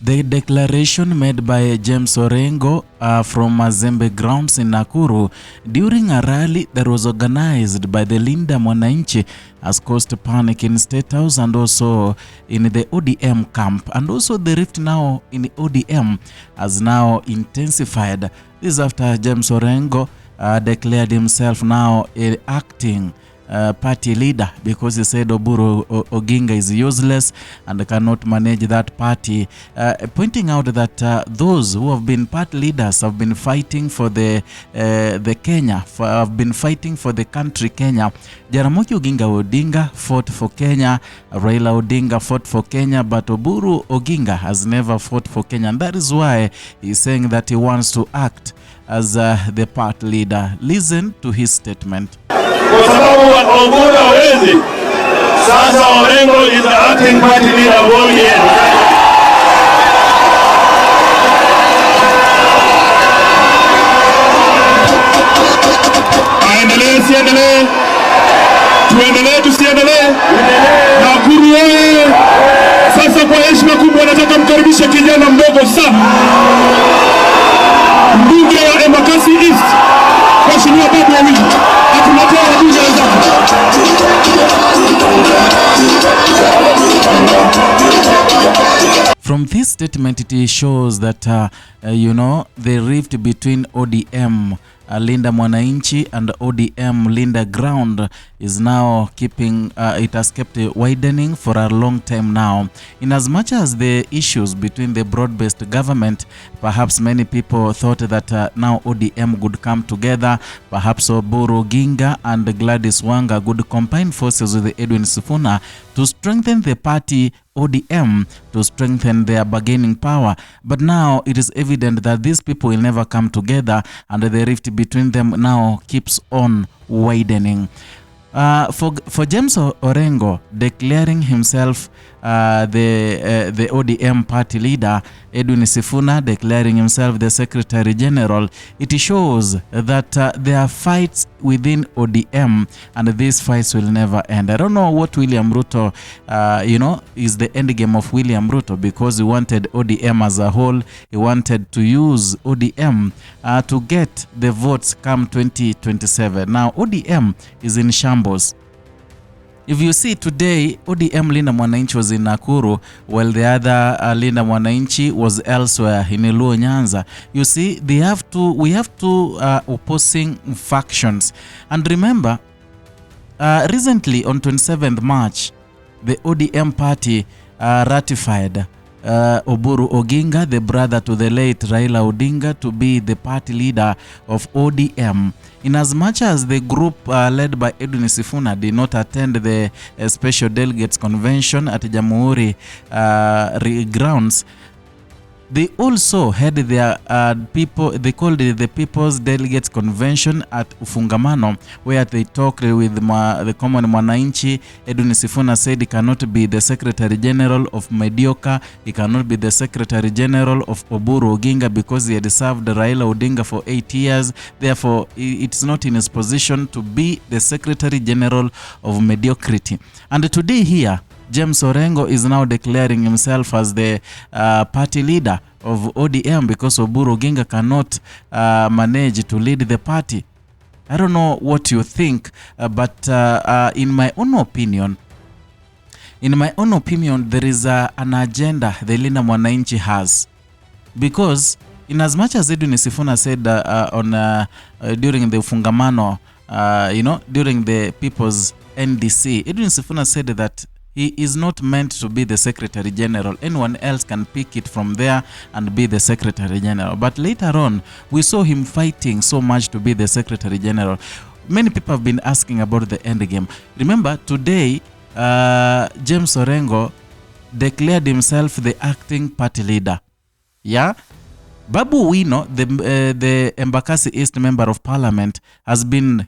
The declaration made by James Orengo from Mazembe grounds in Nakuru during a rally that was organized by the Linda Mwananchi has caused panic in Statehouse and also in the ODM camp, and also the rift now in the ODM has now intensified. This is after James Orengo declared himself now an acting party leader because he said Oburu Oginga is useless and cannot manage that party, pointing out that those who have been party leaders have been fighting for the Kenya, have been fighting for the country Kenya. Jaramogi Oginga Odinga fought for Kenya, Raila Odinga fought for Kenya, but Oburu Oginga has never fought for Kenya, and that is why he's saying that he wants to act as the party leader. Listen to his statement. Kwa sababu Oburu hawezi, sasa Orengo is the acting party leader of ODM. Aendelee siendelee? Tuendelee tusiendelee? Nakuru yeye! Sasa kwa heshima kubwa nataka mkaribishe kijana mdogo sana, mbunge wa Embakasi East, Mheshimiwa Babu Wawili. From this statement, it shows that the rift between ODM Linda Mwananchi and ODM Linda ground is now keeping it has kept widening for a long time now. In as much as the issues between the broad-based government, perhaps many people thought that now ODM would come together, perhaps Oburu Oginga and Gladys Wanga would combine forces with Edwin Sifuna to strengthen the party ODM, to strengthen their bargaining power. But now it is evident that these people will never come together, and the rift between them now keeps on widening. For James Orengo declaring himself the ODM party leader, Edwin Sifuna declaring himself the Secretary General, it shows that there are fights within ODM, and these fights will never end. I don't know what William Ruto, is the end game of William Ruto, because he wanted ODM as a whole. He wanted to use ODM to get the votes come 2027. Now ODM is in shambles. If you see today, ODM Linda Mwananchi was in Nakuru, while the other Linda Mwananchi was elsewhere in Luo Nyanza. You see, we have two opposing factions. And remember, recently on 27th March, the ODM party ratified Oburu Oginga, the brother to the late Raila Odinga, to be the party leader of ODM. In as much as the group led by Edwin Sifuna did not attend the special delegates convention at Jamhuri grounds, they also had their they called it the People's Delegates Convention at Ufungamano, where they talked with the common Mwananchi. Edwin Sifuna said he cannot be the Secretary General of Medioka, he cannot be the Secretary General of Oburu Oginga because he had served Raila Odinga for 8 years. Therefore, it's not in his position to be the Secretary General of Mediocrity. And today here, James Orengo is now declaring himself as the party leader of ODM because Oburu Oginga cannot manage to lead the party. I don't know what you think, but in my own opinion, there is an agenda the Linda Mwananchi has. Because in as much as Edwin Sifuna said during the Ufungamano, during the People's NDC, Edwin Sifuna said that he is not meant to be the Secretary General. Anyone else can pick it from there and be the Secretary General. But later on, we saw him fighting so much to be the Secretary General. Many people have been asking about the end game. Remember, today, James Orengo declared himself the acting party leader. Yeah? Babu Wino, the Embakasi East Member of Parliament, has been,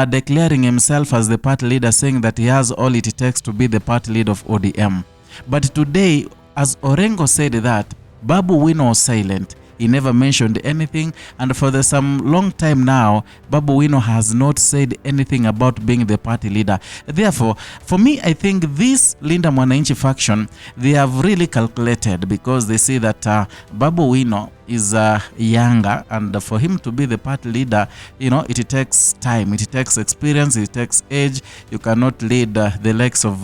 declaring himself as the party leader, saying that he has all it takes to be the party leader of ODM. But today, as Orengo said that, Babu Wino was silent. He never mentioned anything, and for some long time now, Babu Owino has not said anything about being the party leader. Therefore, for me, I think this Linda Mwananchi faction, they have really calculated, because they see that Babu Owino is younger, and for him to be the party leader, it takes time, it takes experience, it takes age. You cannot lead the likes of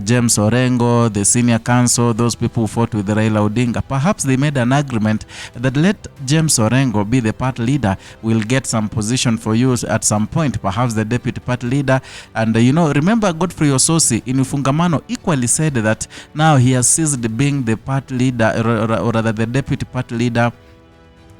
James Orengo, the senior counsel, those people who fought with Raila Odinga. Perhaps they made an agreement that let James Orengo be the party leader. We'll get some position for you at some point, perhaps the deputy party leader. And remember Godfrey Ososi in Ufungamano equally said that now he has ceased being the party leader, or rather the deputy party leader,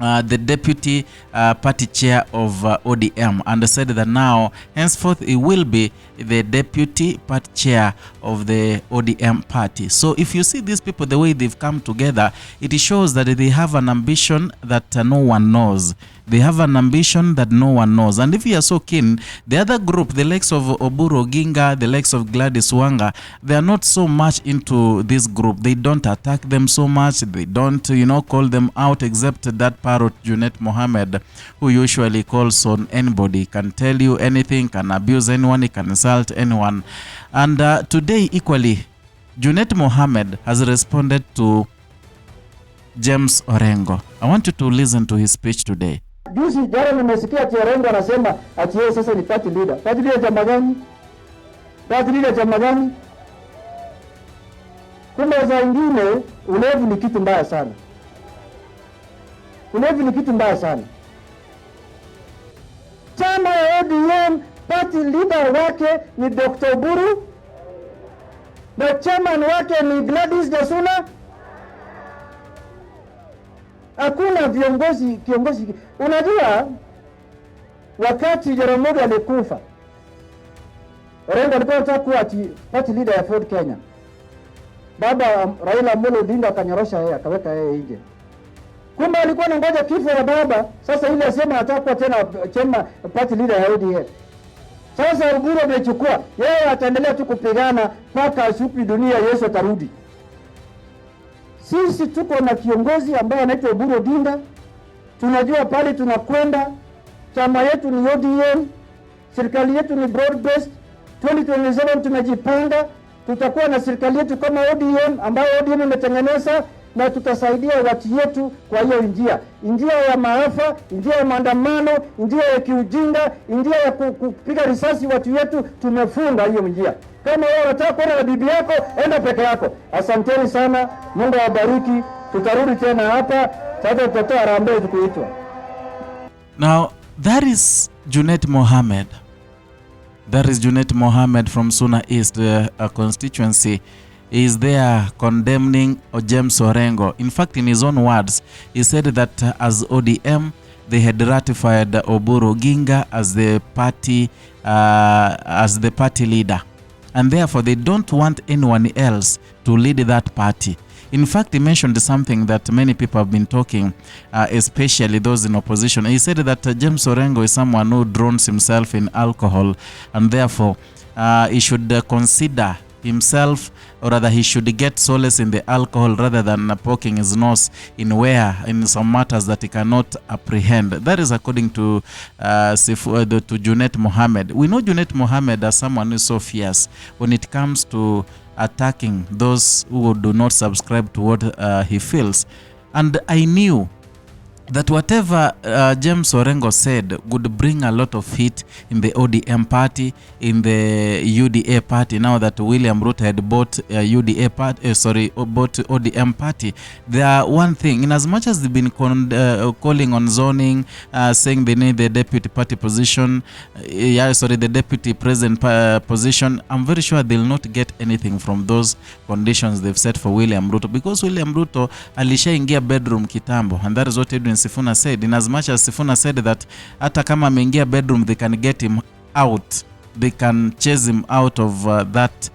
the deputy party chair of ODM, and said that now henceforth he will be the deputy party chair of the ODM party. So if you see these people, the way they've come together, it shows that they have an ambition that no one knows. They have an ambition that no one knows. And if you are so keen, the other group, the likes of Oburu Oginga, the likes of Gladys Wanga, they are not so much into this group. They don't attack them so much. They don't, call them out, except that parrot Junet Muhammad, who usually calls on anybody, can tell you anything, can abuse anyone, he can insult anyone. And today, equally, Junet Muhammad has responded to James Orengo. I want you to listen to his speech today. Juzi jana nimesikia ati Orengo anasema ati yeye sasa ni party leader. Party leader chama gani? Party leader chama gani? Kumbe za ingine ulevi ni kitu mbaya sana. Ulevi ni kitu mbaya sana. Chama ya ODM party leader wake ni Dr. Oburu, na chairman wake ni Gladys Jasuna. Hakuna kiongozi. Unajua wakati Jaramogi alikufa, Orengo alikuwa anataka kuwa party leader ya Ford Kenya. Baba Raila Amolo Odinga akanyorosha yeye, akaweka yeye nje. Kumbe alikuwa anangoja kifo ya baba, sasa ile asema anataka kuwa tena chama party leader ya ODM. Sasa Oburu amechukua, yeye ataendelea tu kupigana mpaka asupi dunia Yesu atarudi. Sisi tuko na kiongozi ambaye anaitwa Oburu Odinga. Tunajua pale tunakwenda. Chama yetu ni ODM. Serikali yetu ni broad based. 2027 tunajipanga. Tutakuwa na serikali yetu kama ODM ambayo ODM imetengeneza, na tutasaidia watu yetu kwa hiyo njia ya maafa, njia ya maandamano, njia ya kiujinga, njia ya kupiga risasi watu yetu. Tumefunga hiyo njia. Kama wewe unataka kwenda na bibi yako, enda peke yako. Asanteni sana, Mungu awabariki. Tutarudi tena hapa, sasa tutatoa harambee tukuitwa. Now, that is Junet Muhammad. That is Junet Muhammad from Suna East constituency. He is there condemning James Orengo. In fact, in his own words, he said that as ODM, they had ratified Oburu Oginga as the party leader, and therefore they don't want anyone else to lead that party. In fact, he mentioned something that many people have been talking, especially those in opposition. He said that James Orengo is someone who drowns himself in alcohol, and therefore he should consider himself, or rather he should get solace in the alcohol rather than poking his nose in some matters that he cannot apprehend. That is according to Junet Muhammad. We know Junet Muhammad as someone who is so fierce when it comes to attacking those who do not subscribe to what he feels. And I knew that whatever James Orengo said would bring a lot of heat in the ODM party, in the UDA party. Now that William Ruto had bought UDA party, bought ODM party, there are one thing, in as much as they've been calling on zoning, saying they need the deputy party position, the deputy president position, I'm very sure they'll not get anything from those conditions they've set for William Ruto, because William Ruto alishaingia bedroom kitambo, and that is what Edwin Sifuna said. In as much as Sifuna said that hata kama ameingia bedroom, they can get him out, they can chase him out of that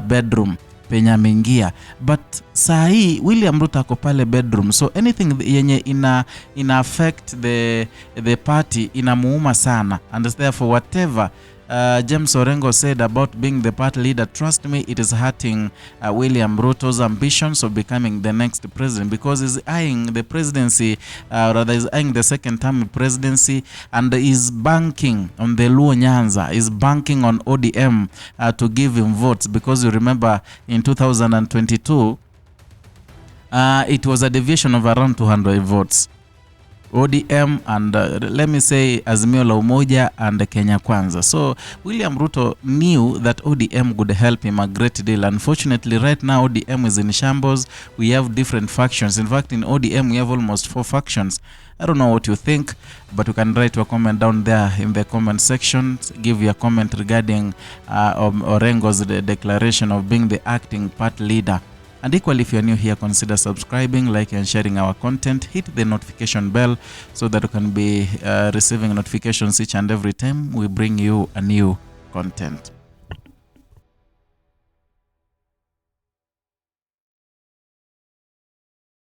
bedroom penye ameingia. But saa hii William Ruto ako pale bedroom, so anything yenye ina affect the party inamuuma sana, and therefore whatever James Orengo said about being the party leader, trust me, it is hurting William Ruto's ambitions of becoming the next president, because he's eyeing the presidency, rather he's eyeing the second term presidency, and is banking on the Luo Nyanza, is banking on ODM to give him votes, because you remember in 2022, it was a deviation of around 200 votes. ODM and let me say Azimio la Umoja and Kenya Kwanza. So William Ruto knew that ODM would help him a great deal. Unfortunately, right now ODM is in shambles. We have different factions. In fact, in ODM we have almost 4 factions. I don't know what you think, but you can write your comment down there in the comment section. Give your comment regarding Orengo's declaration of being the acting party leader. And equally, if you're new here, consider subscribing, liking and sharing our content. Hit the notification bell so that you can be receiving notifications each and every time we bring you a new content.